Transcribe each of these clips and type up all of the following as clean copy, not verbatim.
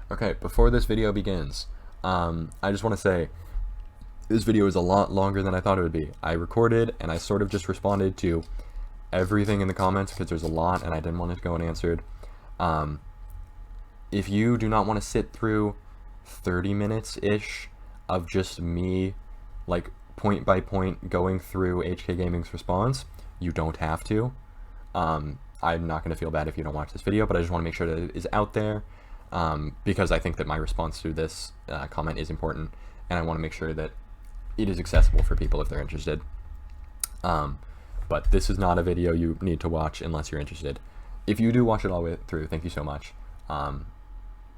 Okay, before this video begins, I just want to say this video is a lot longer than I thought it would be. I recorded and I sort of just responded to everything in the comments because there's a lot and I didn't want it to go unanswered. If you do not want to sit through 30 minutes-ish of just me, like, point by point going through HK Gaming's response, you don't have to. I'm not going to feel bad if you don't watch this video, but I just want to make sure that it is out there, because I think that my response to this comment is important, and I want to make sure that it is accessible for people if they're interested. But this is not a video you need to watch unless you're interested. If you do watch it all the way through, thank you so much.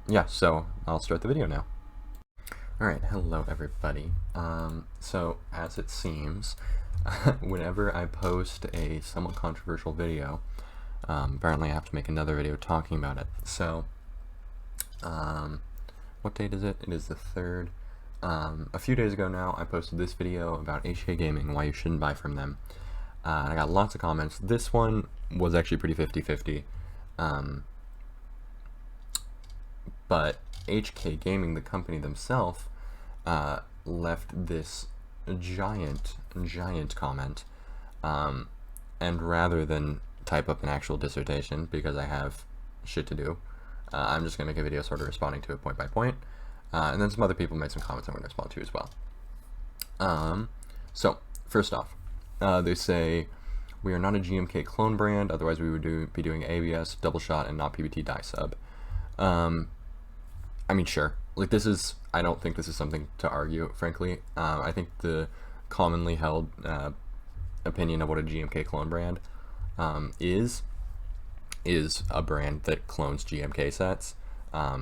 Yeah, so I'll start the video now. Alright, hello everybody. So, as it seems, whenever I post a somewhat controversial video, apparently I have to make another video talking about it. So, what date is it? It is the 3rd. A few days ago now, I posted this video about HK Gaming, why you shouldn't buy from them. I got lots of comments. This one was actually pretty 50-50. But HK Gaming, the company themselves, left this giant comment, and rather than type up an actual dissertation, because I have shit to do, I'm just going to make a video sort of responding to it point by point, and then some other people made some comments I'm going to respond to as well. So, first off, they say, we are not a GMK clone brand, otherwise we would be doing ABS, double shot, and not PBT die sub. I mean, sure. Like, this is, I don't think this is something to argue, frankly. I think the commonly held opinion of what a GMK clone brand is a brand that clones GMK sets. I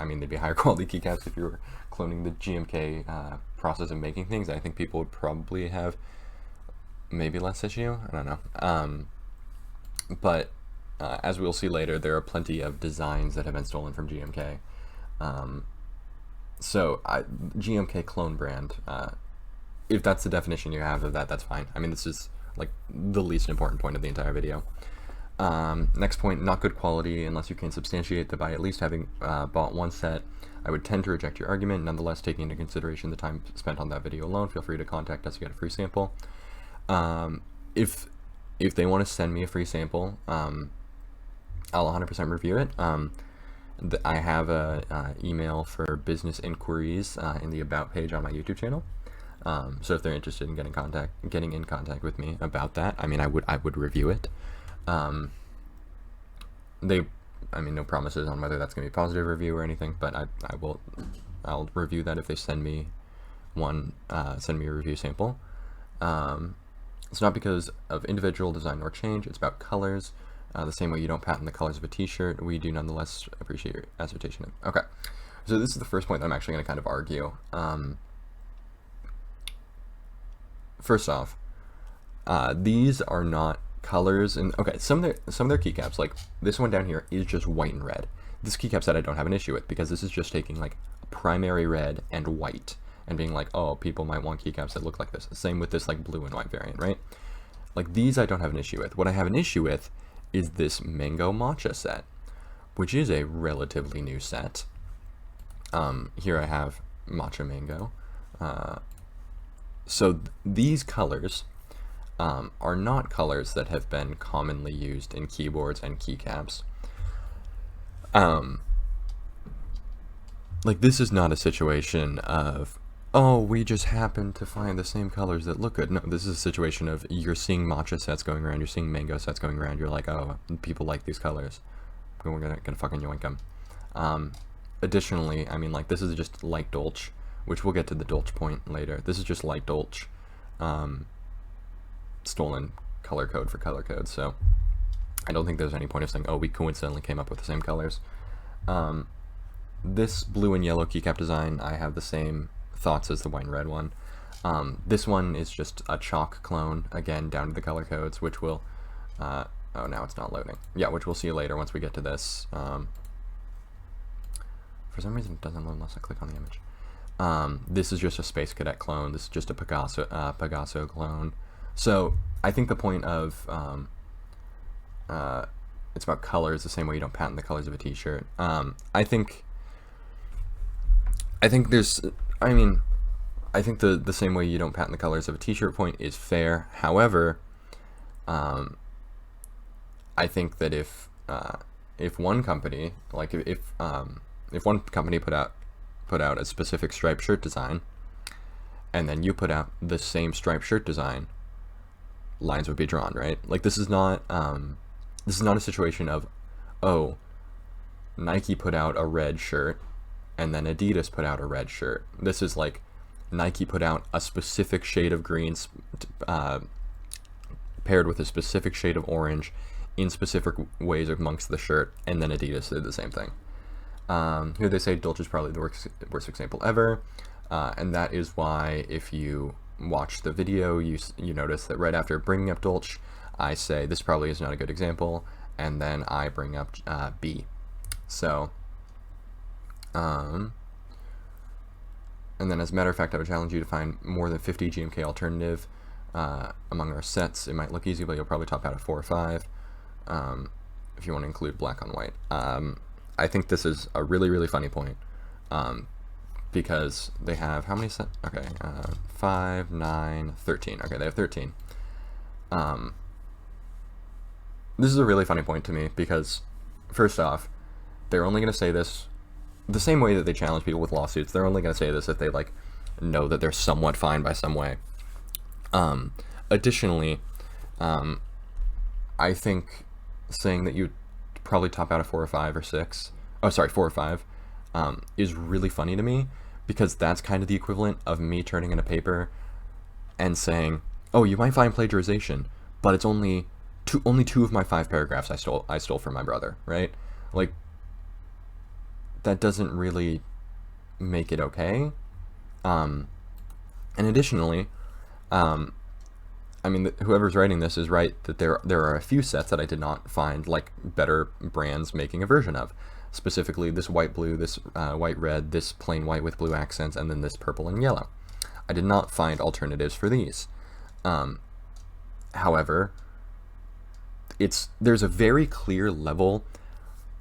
mean, they'd be higher quality keycaps if you were cloning the GMK process of making things. I think people would probably have maybe less issue. I don't know. But as we'll see later, there are plenty of designs that have been stolen from GMK. So GMK clone brand, if that's the definition you have of that, that's fine. I mean, this is like the least important point of the entire video. Next point, not good quality unless you can substantiate that by at least having bought one set. I would tend to reject your argument. Nonetheless, taking into consideration the time spent on that video alone, feel free to contact us to get a free sample. If they want to send me a free sample, I'll 100% review it. I have a email for business inquiries in the about page on my YouTube channel. So if they're interested in getting in contact with me about that, I mean, I would review it. I mean, no promises on whether that's gonna be a positive review or anything, but I'll review that if they send me one, send me a review sample. It's not because of individual design or change, it's about colors. The same way you don't patent the colors of a t-shirt, we do nonetheless appreciate your assertion. Okay, so this is the first point that I'm actually going to kind of argue. First off, these are not colors, and okay, some of their keycaps, like this one down here, is just white and red. This keycap set I don't have an issue with, because this is just taking like primary red and white and being like, oh, people might want keycaps that look like this. Same with this like blue and white variant, right? Like, these I don't have an issue with. What I have an issue with is this Mango Matcha set, which is a relatively new set. Here I have Matcha Mango. So these colors are not colors that have been commonly used in keyboards and keycaps. Like, this is not a situation of, oh, we just happen to find the same colors that look good. No, this is a situation of you're seeing matcha sets going around, you're seeing mango sets going around, you're like, oh, people like these colors, we're gonna fucking yoink them. Additionally, I mean, like, this is just light Dolce, which we'll get to the Dolce point later. This is just light Dolce, stolen color code for color code, so I don't think there's any point of saying, oh, we coincidentally came up with the same colors. This blue and yellow keycap design, I have the same thoughts as the white and red one. This one is just a chalk clone, again, down to the color codes, which will, oh, now it's not loading. Yeah, which we'll see later once we get to this. For some reason it doesn't load unless I click on the image. This is just a Space Cadet clone, this is just a Pegaso clone. So, I think the point of it's about colors the same way you don't patent the colors of a t-shirt. I think there's, I mean, I think the same way you don't patent the colors of a t-shirt point is fair. However, I think that if one company, like if one company put out a specific striped shirt design, and then you put out the same striped shirt design, lines would be drawn, right? Like this is not a situation of, oh, Nike put out a red shirt and then Adidas put out a red shirt. This is like Nike put out a specific shade of green paired with a specific shade of orange in specific ways amongst the shirt, and then Adidas did the same thing. Here they say Dolce is probably the worst example ever, and that is why if you watch the video, you notice that right after bringing up Dolce, I say this probably is not a good example, and then I bring up B. So, and then as a matter of fact, I would challenge you to find more than 50 GMK alternative among our sets. It might look easy, but you'll probably top out at 4 or 5 if you want to include black on white. I think this is a really, really funny point because they have how many sets? Okay, 5, 9, 13. Okay, they have 13. This is a really funny point to me because, first off, they're only going to say this the same way that they challenge people with lawsuits. They're only going to say this if they like know that they're somewhat fined by some way. Additionally, I think saying that you probably top out at 4 or 5 or 6, 4 or 5, is really funny to me because that's kind of the equivalent of me turning in a paper and saying, oh, you might find plagiarization, but it's only two of my 5 paragraphs I stole from my brother, right? Like, that doesn't really make it okay. And additionally, I mean, whoever's writing this is right that there are a few sets that I did not find like better brands making a version of. Specifically, this white blue, this white red, this plain white with blue accents, and then this purple and yellow. I did not find alternatives for these. However, there's a very clear level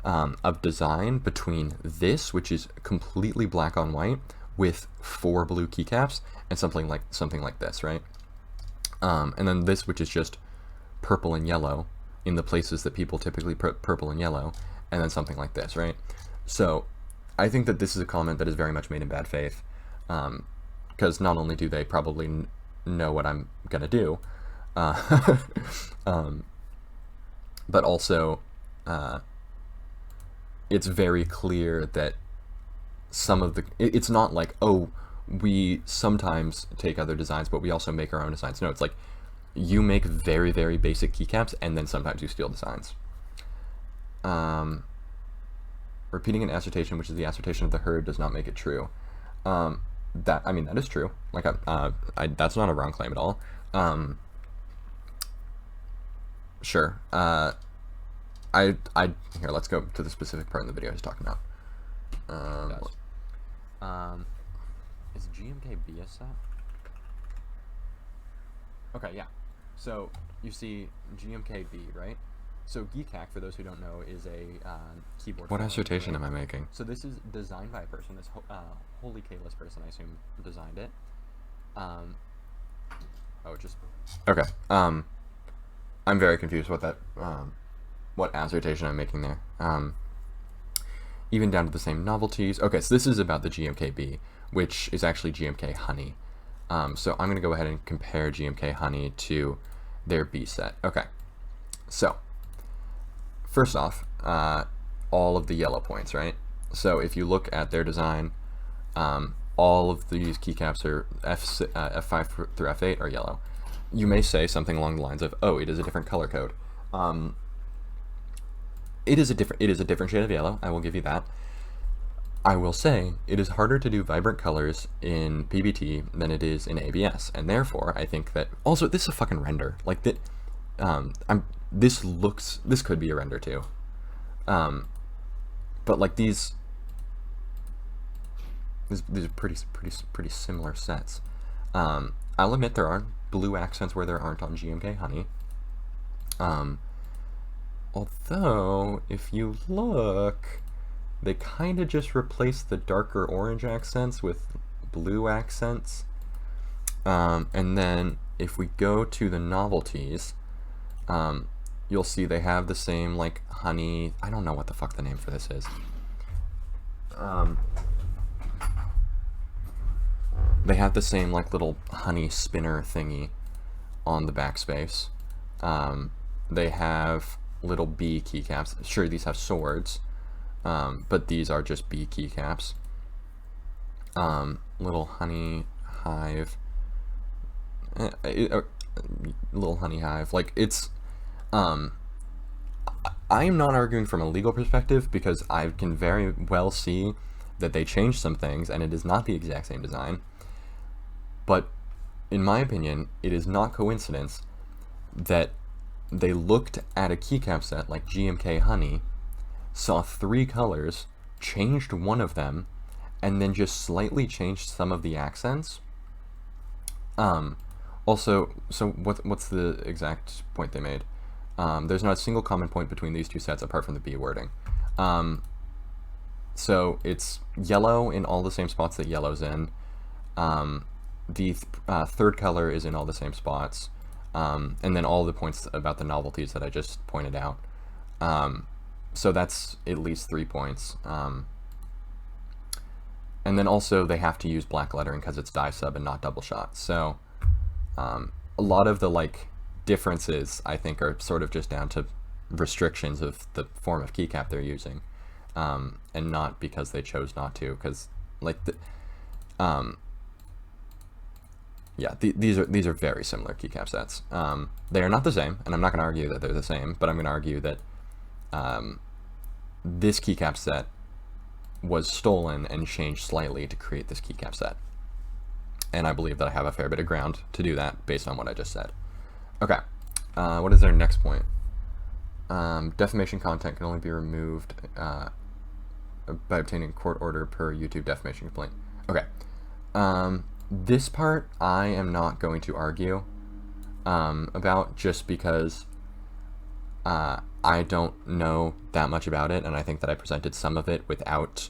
of design between this, which is completely black on white with 4 blue keycaps, and something like this, right? And then this, which is just purple and yellow in the places that people typically put purple and yellow, and then something like this, right? So I think that this is a comment that is very much made in bad faith, because not only do they probably know what I'm gonna do, but also it's very clear that some of it's not like, oh, we sometimes take other designs, but we also make our own designs. No, it's like you make very, very basic keycaps, and then sometimes you steal designs. Repeating an assertion, which is the assertion of the herd, does not make it true. That is true. Like, that's not a wrong claim at all. Sure. Here, let's go to the specific part in the video I was talking about. Is GMKB a set? Okay, yeah. So you see GMKB, right? So GeekHack, for those who don't know, is a keyboard. What assertion am I making? So this is designed by a person. This Holy Kalis person, I assume, designed it. Okay. I'm very confused what assertion I'm making there. Even down to the same novelties. Okay, so this is about the GMKB, which is actually GMK Honey. So I'm going to go ahead and compare GMK Honey to their B set. Okay, so first off, all of the yellow points, right? So if you look at their design, all of these keycaps are F5 through F8 are yellow. You may say something along the lines of, oh, it is a different color code. It is a different shade of yellow, I will give you that. I will say it is harder to do vibrant colors in PBT than it is in ABS, and therefore I think that also this is a fucking render. Like that, this could be a render too, but like these are pretty similar sets. I'll admit there are blue accents where there aren't on GMK Honey. Although, if you look, they kind of just replaced the darker orange accents with blue accents. And then if we go to the novelties, you'll see they have the same like honey. I don't know what the fuck the name for this is. They have the same like little honey spinner thingy on the backspace. They have little bee keycaps. Sure, these have swords, but these are just bee keycaps. Little honey hive. Little honey hive. Like, it's, I am not arguing from a legal perspective because I can very well see that they changed some things and it is not the exact same design. But in my opinion, it is not coincidence that they looked at a keycap set like GMK Honey, saw 3 colors, changed one of them, and then just slightly changed some of the accents. Also, so what's the exact point they made? There's not a single common point between these two sets apart from the B wording. So it's yellow in all the same spots that yellow's in. The third color is in all the same spots. And then all the points about the novelties that I just pointed out. So that's at least 3 points. And then also they have to use black lettering because it's die sub and not double shot. So a lot of the like differences I think are sort of just down to restrictions of the form of keycap they're using, and not because they chose not to. Because like these are very similar keycap sets. They are not the same, and I'm not going to argue that they're the same, but I'm going to argue that this keycap set was stolen and changed slightly to create this keycap set. And I believe that I have a fair bit of ground to do that based on what I just said. Okay, what is their next point? Defamation content can only be removed by obtaining a court order per YouTube defamation complaint. Okay, this part I am not going to argue about, just because I don't know that much about it, and I think that I presented some of it without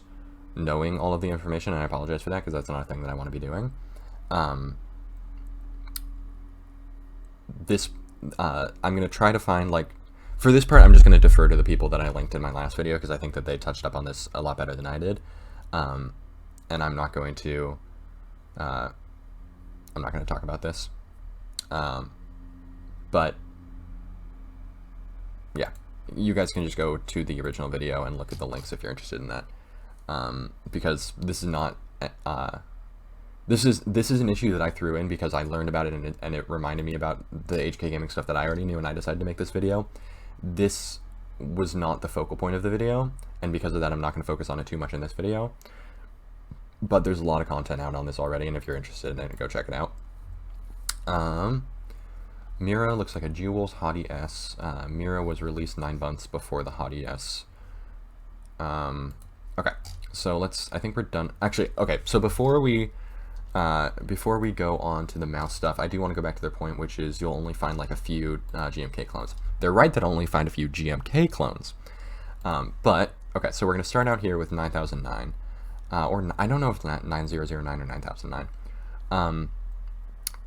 knowing all of the information, and I apologize for that because that's not a thing that I want to be doing. I'm going to try to find, like, for this part, I'm just going to defer to the people that I linked in my last video because I think that they touched up on this a lot better than I did. And I'm not going to talk about this. But yeah, you guys can just go to the original video and look at the links if you're interested in that. Because this is not, this is an issue that I threw in because I learned about it and it reminded me about the HK Gaming stuff that I already knew, and I decided to make this video. This was not the focal point of the video, and because of that I'm not going to focus on it too much in this video. But there's a lot of content out on this already, and if you're interested in it, go check it out. Mira looks like a Jewels Hottie S. Mira was released 9 months before the Hottie S. Okay, so I think we're done. Actually, okay, so before we go on to the mouse stuff, I do want to go back to their point, which is you'll only find like a few GMK clones. They're right that I'll only find a few GMK clones. But, okay, so we're going to start out here with 9009. Or I don't know if it's 9009 or 9009.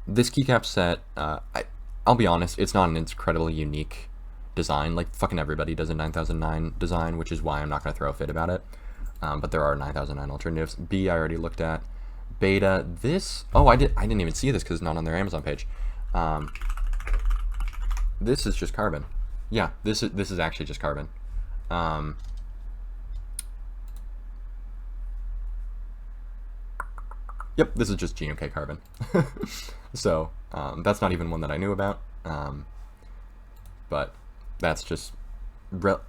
This keycap set, I'll be honest, it's not an incredibly unique design. Like, fucking everybody does a 9009 design, which is why I'm not going to throw a fit about it. But there are 9009 alternatives. B, I already looked at. Beta, this, oh, I didn't even see this because it's not on their Amazon page. This is just carbon. Yeah, this is actually just carbon. Yep, this is just GMK carbon. So that's not even one that I knew about. But that's just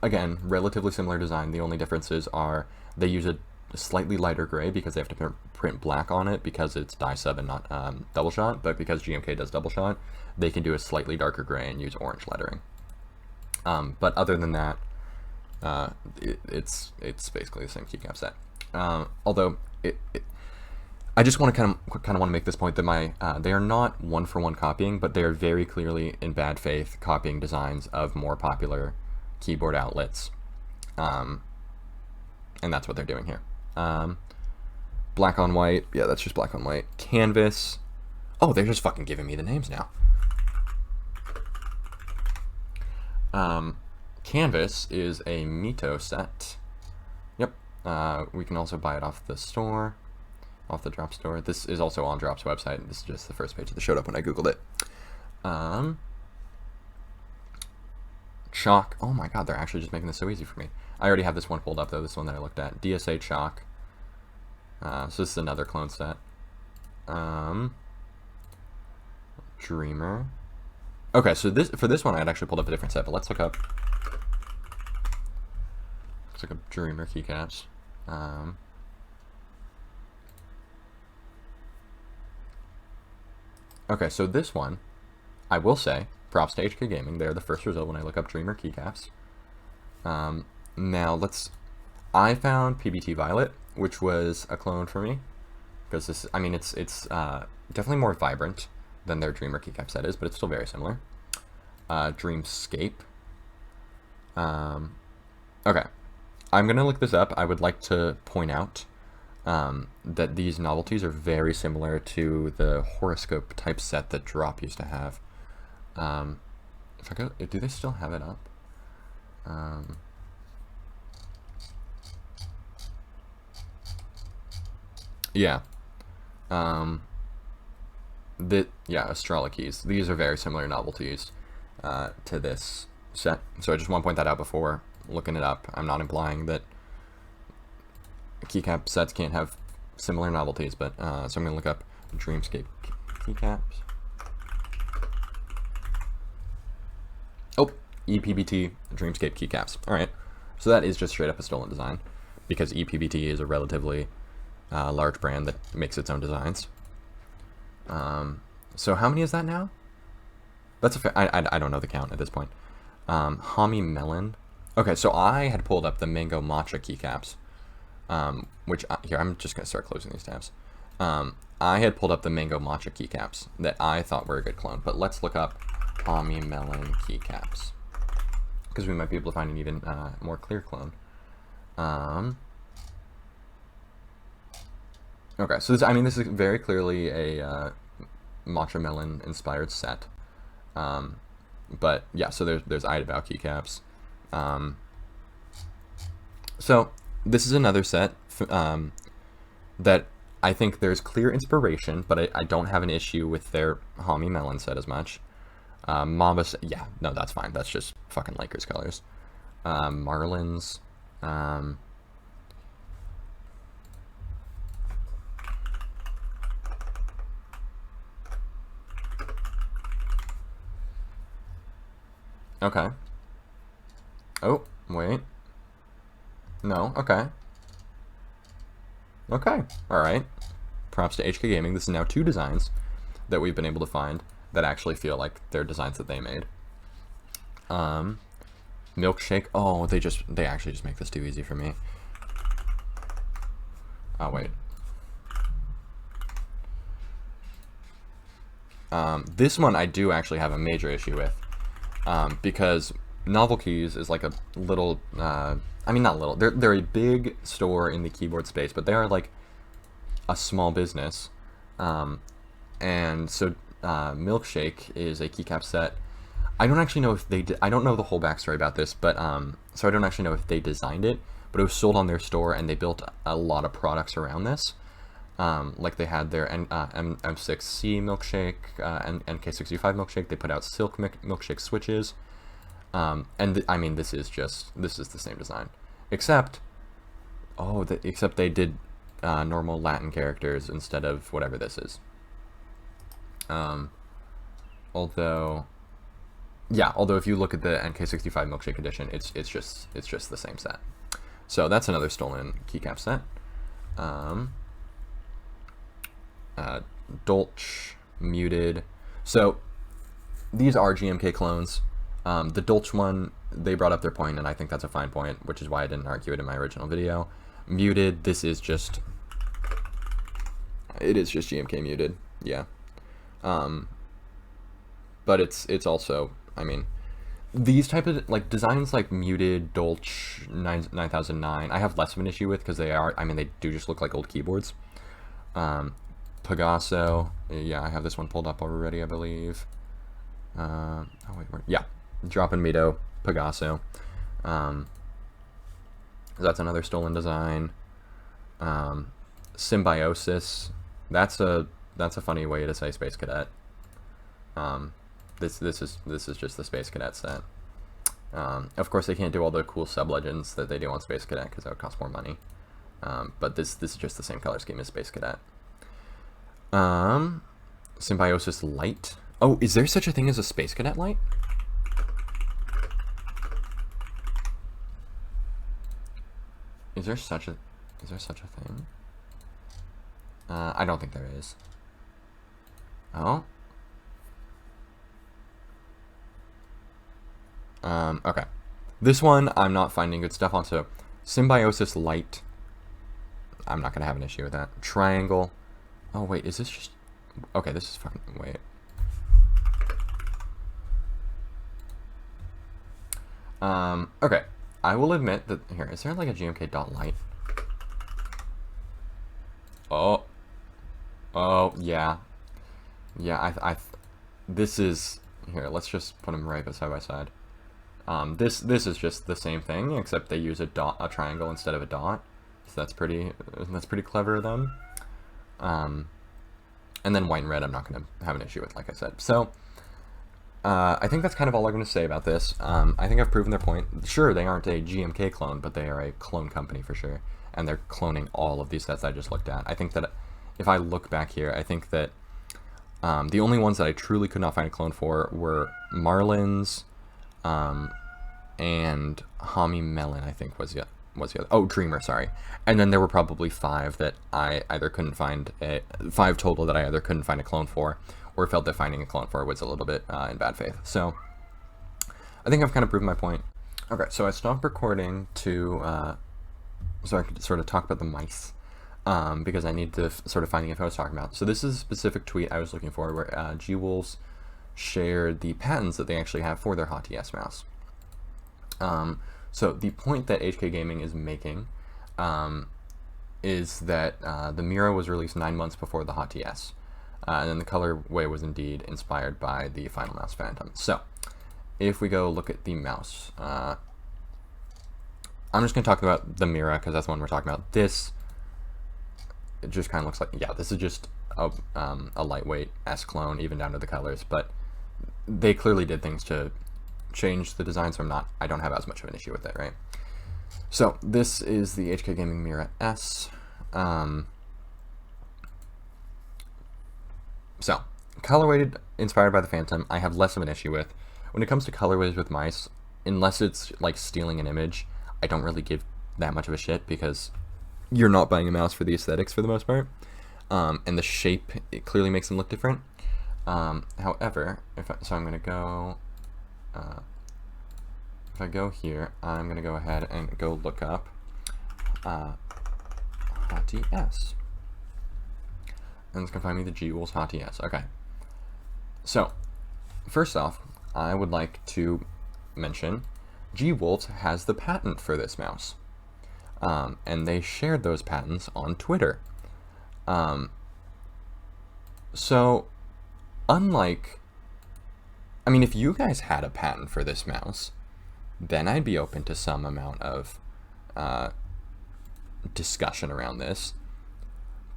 again relatively similar design. The only differences are they use a slightly lighter gray because they have to print black on it because it's die sub and not double shot. But because GMK does double shot, they can do a slightly darker gray and use orange lettering. But other than that, it's basically the same keycap set. Although I just want to kind of want to make this point that they are not one-for-one copying, but they are very clearly in bad faith copying designs of more popular keyboard outlets. And that's what they're doing here. Black on white. Yeah, that's just black on white. Canvas. Oh, they're just fucking giving me the names now. Canvas is a Mito set. Yep. We can also buy it off the store, off the Drop store. This is also on Drop's website. This is just the first page that showed up when I Googled it. Chalk. Oh my god, they're actually just making this so easy for me. I already have this one pulled up though, this one that I looked at. DSA Chalk. So this is another clone set. Dreamer. Okay, so for this one I had actually pulled up a different set, but let's look up Dreamer keycaps. Okay, so this one, I will say, props to HK Gaming. They're the first result when I look up Dreamer keycaps. Now I found PBT Violet, which was a clone for me, because this, I mean, it's definitely more vibrant than their Dreamer keycap set is, but it's still very similar. Dreamscape. Okay, I'm gonna look this up. I would like to point out that these novelties are very similar to the horoscope type set that Drop used to have. If I go, do they still have it up? Yeah. Astrologies. These are very similar novelties to this set. So I just want to point that out before looking it up. I'm not implying that keycap sets can't have similar novelties, but so I'm going to look up Dreamscape keycaps. Oh, EPBT Dreamscape keycaps. All right. So that is just straight up a stolen design, because EPBT is a relatively large brand that makes its own designs. So how many is that now? That's I don't know the count at this point. Hami Melon. Okay, so I had pulled up the Mango Matcha keycaps, which here I'm just gonna start closing these tabs. I had pulled up the Mango Matcha keycaps that I thought were a good clone, but let's look up Hami Melon keycaps, because we might be able to find an even more clear clone. Okay, so this is very clearly a Matcha Melon inspired set. But yeah, so there's Idabao keycaps. So this is another set that I think there's clear inspiration, but I don't have an issue with their Hami Melon set as much. Mamba, yeah, no, that's fine. That's just fucking Lakers colors. Marlins. Okay. Oh, wait. No, okay. Okay, alright. Props to HK Gaming. This is now 2 designs that we've been able to find that actually feel like they're designs that they made. Milkshake. Oh, they actually just make this too easy for me. Oh, wait. This one I do actually have a major issue with. Because Novel Keys is like a little, I mean not little, they're a big store in the keyboard space, but they are like a small business. And so Milkshake is a keycap set. I don't actually know if they I don't know the whole backstory about this, but so I don't actually know if they designed it, but it was sold on their store and they built a lot of products around this. Like they had their M6C milkshake, and NK65 milkshake. They put out Silk milkshake switches, and I mean this is the same design, except except they did normal Latin characters instead of whatever this is. Although if you look at the NK65 milkshake edition, it's just the same set. So that's another stolen keycap set. Dolch, Muted. So these are GMK clones. The Dolch one, they brought up their point, and I think that's a fine point, which is why I didn't argue it in my original video. Muted, this is just, it is just GMK Muted, yeah. But it's also, I mean, these type of like designs, like Muted, Dolch, 9009, I have less of an issue with because they are, I mean, they do just look like old keyboards. Pegaso, yeah, I have this one pulled up already, I believe. Oh wait, yeah, Drop and Mito, Pegaso. That's another stolen design. Symbiosis, that's a funny way to say Space Cadet. This is just the Space Cadet set. Of course, they can't do all the cool sub-legends that they do on Space Cadet because that would cost more money. But this is just the same color scheme as Space Cadet. Symbiosis Light. Oh, is there such a thing as a Space Cadet Light? Is there such a thing? I don't think there is. Oh. Okay. This one I'm not finding good stuff on, so Symbiosis Light. I'm not gonna have an issue with that. Triangle. Oh wait, is this just... Okay, this is fucking... Wait. Okay. I will admit that... Here, is there like a GMK dot light? Oh. Oh, yeah. Yeah, this is... Here, let's just put them right side by side. This is just the same thing, except they use a triangle instead of a dot. So that's pretty clever of them. And then white and red I'm not going to have an issue with, like I said. So, I think that's kind of all I'm going to say about this. I think I've proven their point. Sure, they aren't a GMK clone, but they are a clone company for sure. And they're cloning all of these sets I just looked at. I think that if I look back here, I think that the only ones that I truly could not find a clone for were Marlins, and Hami Melon, I think was the other. Oh, Dreamer, sorry. And then there were probably 5 that I either couldn't find 5 total that I either couldn't find a clone for, or felt that finding a clone for was a little bit in bad faith. So I think I've kind of proven my point. Okay, so I stopped recording to so I could sort of talk about the mice, because I need to sort of find the info I was talking about. So this is a specific tweet I was looking for where G-Wolves shared the patents that they actually have for their HotTS mouse. So the point that HK Gaming is making is that the Mira was released 9 months before the HotTS, and then the colorway was indeed inspired by the Final Mouse Phantom. So if we go look at the mouse, I'm just going to talk about the Mira because that's the one we're talking about. This, it just kind of looks like, yeah, this is just a lightweight S clone, even down to the colors, but they clearly did things to change the design, so I don't have as much of an issue with it, right? So this is the HK Gaming Mira S. So colorway inspired by the Phantom, I have less of an issue with. When it comes to colorways with mice, unless it's like stealing an image, I don't really give that much of a shit because you're not buying a mouse for the aesthetics for the most part, and the shape, it clearly makes them look different. However, so I'm gonna go. If I go here, I'm going to go ahead and go look up HotTS. And it's going to find me the G-Wolves HotTS. Okay. So, first off, I would like to mention G-Wolves has the patent for this mouse. And they shared those patents on Twitter. So, unlike... I mean, if you guys had a patent for this mouse, then I'd be open to some amount of discussion around this.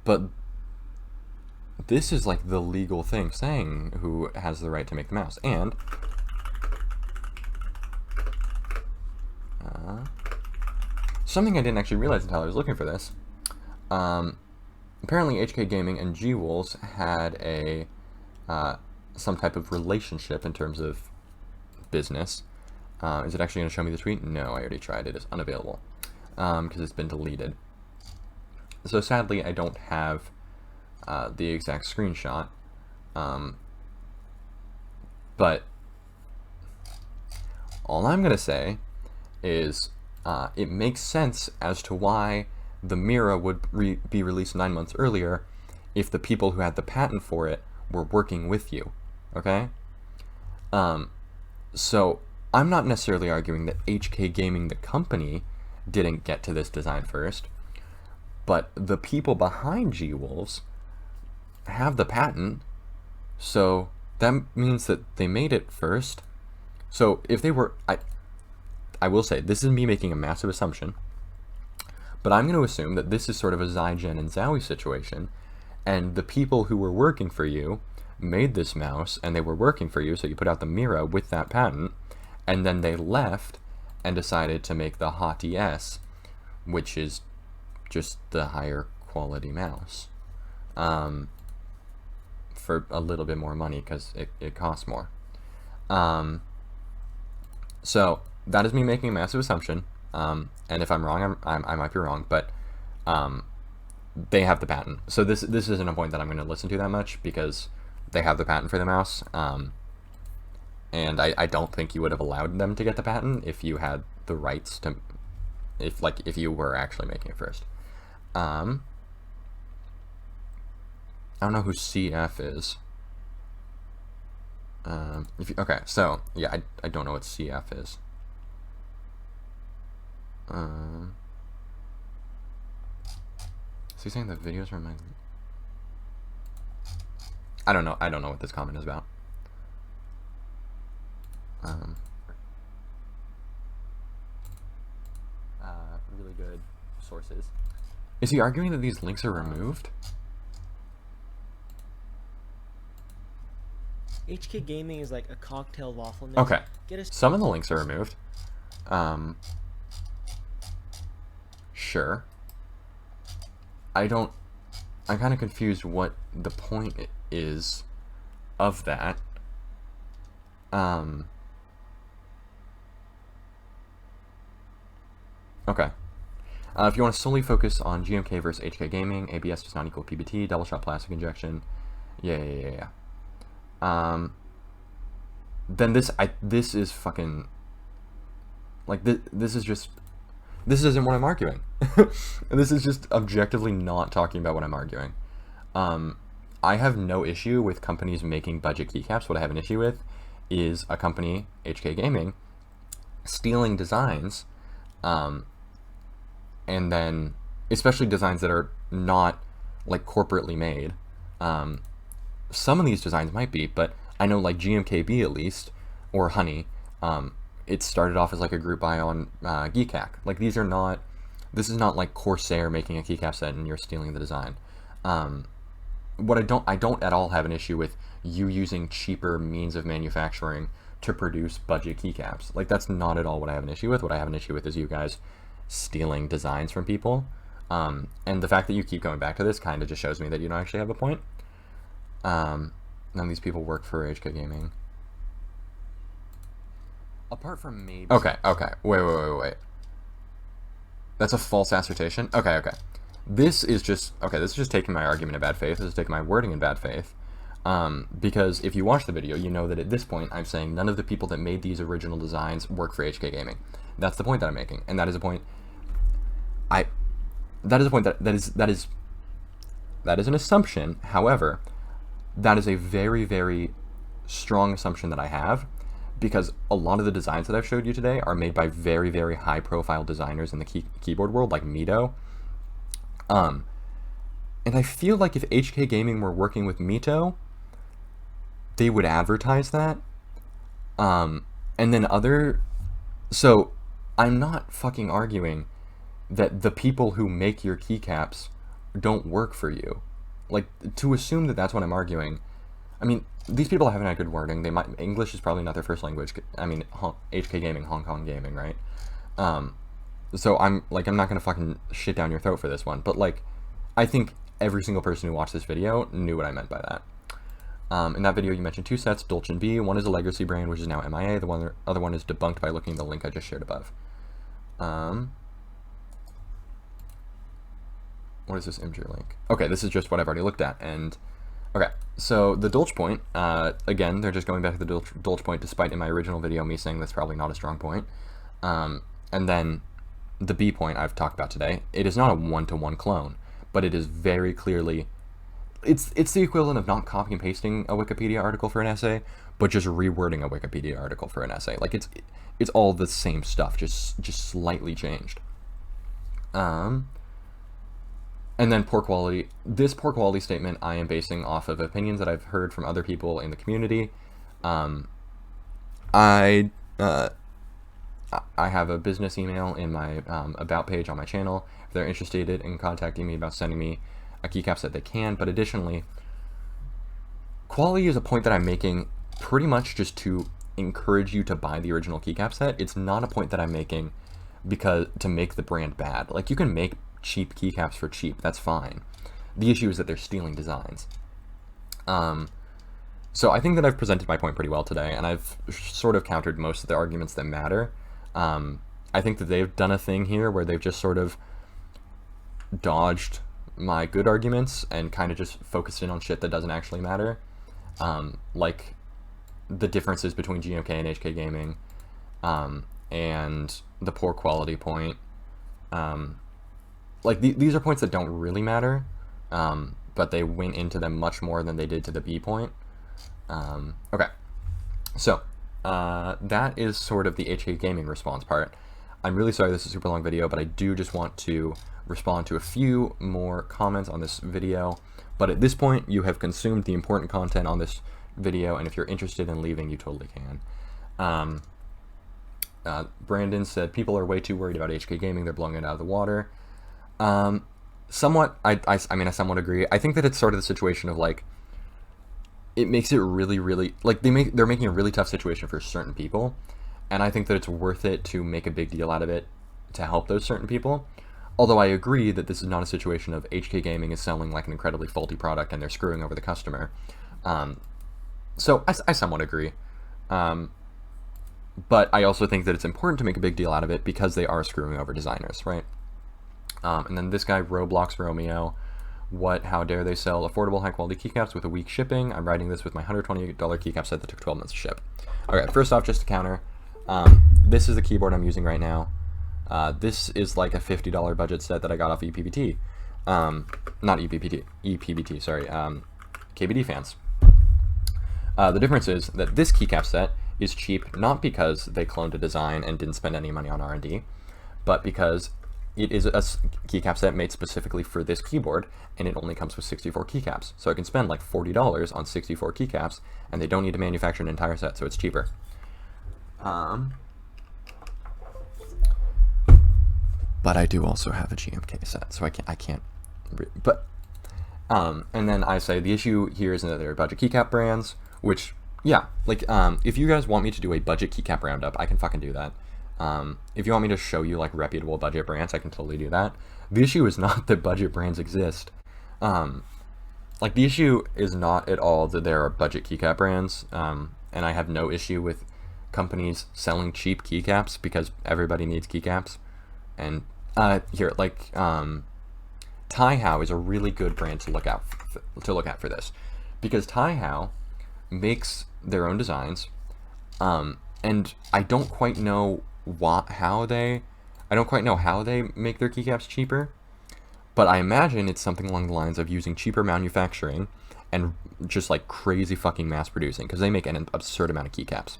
But this is like the legal thing saying who has the right to make the mouse. And something I didn't actually realize until I was looking for this. Apparently HK Gaming and G-Wolves had a some type of relationship in terms of business. Is it actually going to show me the tweet? No, I already tried. It is unavailable because it's been deleted. So sadly, I don't have the exact screenshot. But all I'm going to say is it makes sense as to why the Mira would be released 9 months earlier if the people who had the patent for it were working with you. Okay? So I'm not necessarily arguing that HK Gaming, the company, didn't get to this design first, but the people behind G-Wolves have the patent, so that means that they made it first. So if they were, I will say, this is me making a massive assumption, but I'm going to assume that this is sort of a Zygen and Zowie situation, and the people who were working for you made this mouse, and they were working for you, so you put out the Mira with that patent, and then they left and decided to make the Hot ES, which is just the higher quality mouse, for a little bit more money, because it costs more. So that is me making a massive assumption, and if I'm wrong, I might be wrong, but they have the patent. So this isn't a point that I'm going to listen to that much, because they have the patent for the mouse, and I don't think you would have allowed them to get the patent if you had the rights to, if you were actually making it first. I don't know who CF is. Okay, so yeah, I don't know what CF is. Is he saying the videos remind me? I don't know what this comment is about. Really good sources. Is he arguing that these links are removed? HK Gaming is like a cocktail waffle mix. Okay. Some of the links are removed. Sure. I'm kind of confused what the point is of that. Okay. If you want to solely focus on GMK versus HK Gaming, ABS does not equal PBT, double shot plastic injection. Yeah. Then this is fucking, like, this isn't what I'm arguing. This is just objectively not talking about what I'm arguing. I have no issue with companies making budget keycaps. What I have an issue with is a company, HK Gaming, stealing designs, and then, especially designs that are not, like, corporately made. Some of these designs might be, but I know, like, GMKB at least, or Honey, it started off as like a group buy on Geekhack. Like, this is not like Corsair making a keycap set and you're stealing the design. What I don't at all have an issue with you using cheaper means of manufacturing to produce budget keycaps. Like, that's not at all what I have an issue with. What I have an issue with is you guys stealing designs from people. And the fact that you keep going back to this kind of just shows me that you don't actually have a point. None of these people work for HK Gaming. Apart from maybe... Okay. Wait. That's a false assertion? Okay. This is just taking my argument in bad faith. This is taking my wording in bad faith. Because if you watch the video, you know that at this point, I'm saying none of the people that made these original designs work for HK Gaming. That's the point that I'm making. And that is a point... That is an assumption. However, that is a very, very strong assumption that I have, because a lot of the designs that I've showed you today are made by very, very high-profile designers in the keyboard world, like Mito. And I feel like if HK Gaming were working with Mito, they would advertise that. And then so I'm not fucking arguing that the people who make your keycaps don't work for you. Like, to assume that that's what I'm arguing, I mean, these people haven't had good wording. English is probably not their first language. I mean, HK Gaming, Hong Kong Gaming, right? So I'm not gonna fucking shit down your throat for this one, but, like, I think every single person who watched this video knew what I meant by that. In that video, you mentioned two sets, Dolce & B. One is a legacy brand, which is now MIA. The other one is debunked by looking at the link I just shared above. What is this Imgur link? Okay, this is just what I've already looked at, and... Okay, so the Dolce point, again, they're just going back to the Dolce point, despite in my original video me saying that's probably not a strong point. And then the B point I've talked about today, it is not a one-to-one clone, but it is very clearly, it's the equivalent of not copy and pasting a Wikipedia article for an essay, but just rewording a Wikipedia article for an essay. Like it's all the same stuff, just slightly changed. And then poor quality. This poor quality statement I am basing off of opinions that I've heard from other people in the community. I have a business email in my about page on my channel. If they're interested in contacting me about sending me a keycap set, they can. But additionally, quality is a point that I'm making pretty much just to encourage you to buy the original keycap set. It's not a point that I'm making because to make the brand bad. Like, you can make cheap keycaps for cheap, that's fine. The issue is that they're stealing designs. So I think that I've presented my point pretty well today, and I've sort of countered most of the arguments that matter. I think that they've done a thing here where they've just sort of dodged my good arguments and kind of just focused in on shit that doesn't actually matter. Like the differences between GMK and HK Gaming, and the poor quality point. Like these are points that don't really matter, but they went into them much more than they did to the B point. Okay, so that is sort of the HK Gaming response part. I'm really sorry this is a super long video, but I do just want to respond to a few more comments on this video. But at this point, you have consumed the important content on this video, and if you're interested in leaving, you totally can. Brandon said, people are way too worried about HK Gaming, they're blowing it out of the water. Somewhat, I mean, I somewhat agree. I think that it's sort of the situation of, like, it makes it really, like, they're making a really tough situation for certain people, and I think that it's worth it to make a big deal out of it to help those certain people. Although I agree that this is not a situation of HK Gaming is selling, like, an incredibly faulty product and they're screwing over the customer. So I somewhat agree. But I also think that it's important to make a big deal out of it because they are screwing over designers, right? And then this guy, Roblox Romeo, how dare they sell affordable, high-quality keycaps with a week shipping? I'm writing this with my $128 keycap set that took 12 months to ship. Okay, first off, just to counter, this is the keyboard I'm using right now. This is like a $50 budget set that I got off ePBT. Not ePBT, sorry, KBD fans. The difference is that this keycap set is cheap not because they cloned a design and didn't spend any money on R&D, but because it is a keycap set made specifically for this keyboard, and it only comes with 64 keycaps. So I can spend like $40 on 64 keycaps, and they don't need to manufacture an entire set, so it's cheaper. But I do also have a GMK set, so I can't. And then I say the issue here is that they're budget keycap brands, which, yeah, like, if you guys want me to do a budget keycap roundup, I can fucking do that. If you want me to show you, like, reputable budget brands, I can totally do that. The issue is not that budget brands exist. Like, the issue is not at all that there are budget keycap brands, and I have no issue with companies selling cheap keycaps because everybody needs keycaps. And here, like, Taihao is a really good brand to look at for this, because Taihao makes their own designs, and I don't quite know how they make their keycaps cheaper, but I imagine it's something along the lines of using cheaper manufacturing and just like crazy fucking mass producing, because they make an absurd amount of keycaps.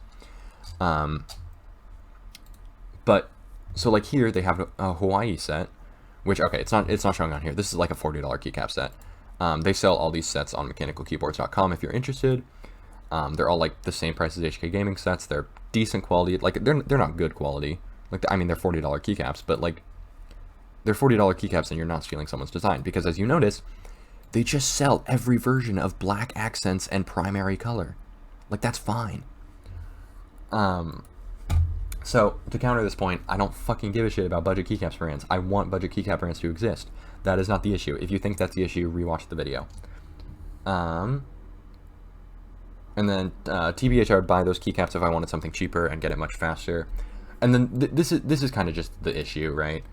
But so like here they have a Hawaii set, which, okay, it's not showing on here. This is like a $40 keycap set. They sell all these sets on mechanicalkeyboards.com if you're interested. They're all like the same price as HK Gaming sets. They're decent quality. Like, they're not good quality. Like, I mean, they're $40 keycaps, but like, they're $40 keycaps and you're not stealing someone's design, because as you notice, they just sell every version of black accents and primary color. Like, that's fine. So to counter this point, I don't fucking give a shit about budget keycaps brands. I want budget keycap brands to exist. That is not the issue. If you think that's the issue, rewatch the video. And then TBH, I would buy those keycaps if I wanted something cheaper and get it much faster. And then this is kind of just the issue, right?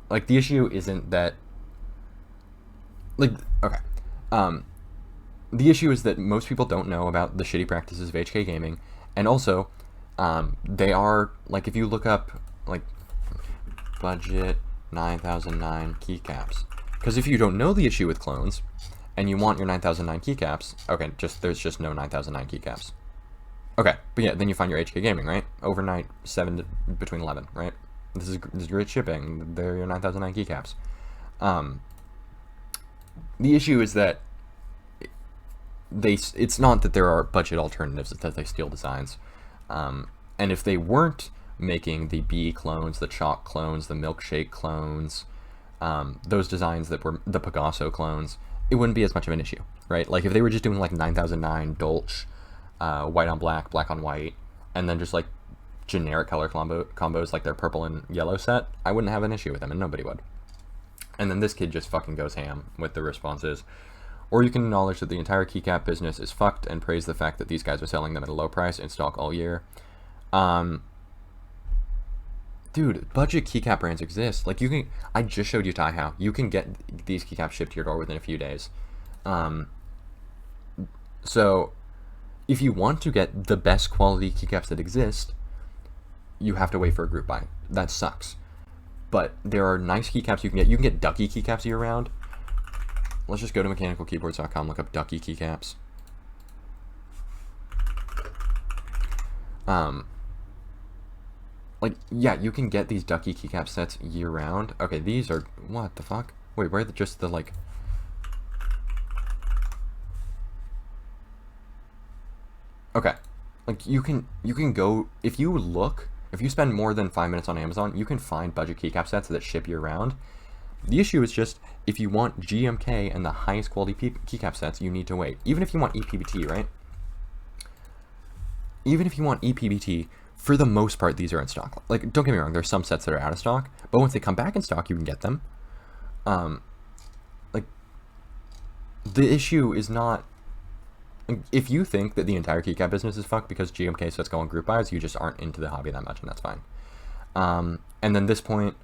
Like, the issue isn't that, like, okay. The issue is that most people don't know about the shitty practices of HK Gaming, and also, they are, like, if you look up, like, budget 9009 keycaps, because if you don't know the issue with clones, and you want your 9009 keycaps, okay, there's just no 9009 keycaps. Okay, but yeah, then you find your HK Gaming, right? Overnight, 7 to between 11, right? This is great shipping. They're your 9009 keycaps. The issue is that it's not that there are budget alternatives, it's that they steal designs. And if they weren't making the bee clones, the chalk clones, the milkshake clones, those designs that were the Pegaso clones, it wouldn't be as much of an issue, right? Like if they were just doing like 9009 Dolch, white on black, black on white, and then just like generic color combos like their purple and yellow set, I wouldn't have an issue with them, and nobody would. And then this kid just fucking goes ham with the responses. Or you can acknowledge that the entire keycap business is fucked and praise the fact that these guys are selling them at a low price in stock all year. Dude, budget keycap brands exist. Like I just showed you Taihao. You can get these keycaps shipped to your door within a few days. So if you want to get the best quality keycaps that exist, you have to wait for a group buy. That sucks. But there are nice keycaps you can get. You can get Ducky keycaps year round. Let's just go to mechanicalkeyboards.com, look up Ducky keycaps. Like, yeah, you can get these Ducky keycap sets year round. Okay, these are, what the fuck? Wait, where are just the, like... Okay, like, you can go, if you spend more than 5 minutes on Amazon, you can find budget keycap sets that ship year round. The issue is just, if you want GMK and the highest quality keycap sets, you need to wait. Even if you want EPBT, right? Even if you want EPBT, for the most part, these are in stock. Like, don't get me wrong, there's some sets that are out of stock, but once they come back in stock, you can get them. Like, the issue is not... If you think that the entire keycap business is fucked because GMK sets go on group buys, you just aren't into the hobby that much, and that's fine. And then this point,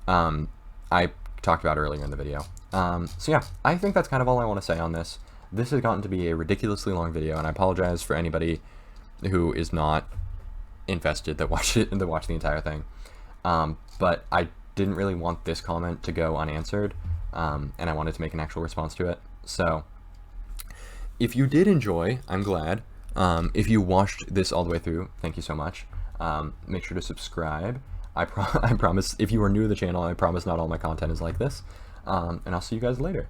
I talked about earlier in the video. So yeah, I think that's kind of all I want to say on this. This has gotten to be a ridiculously long video, and I apologize for anybody who is not invested that watch the entire thing. But I didn't really want this comment to go unanswered, and I wanted to make an actual response to it. So if you did enjoy, I'm glad. If you watched this all the way through, thank you so much. Make sure to subscribe. I promise, if you are new to the channel, I promise not all my content is like this. And I'll see you guys later.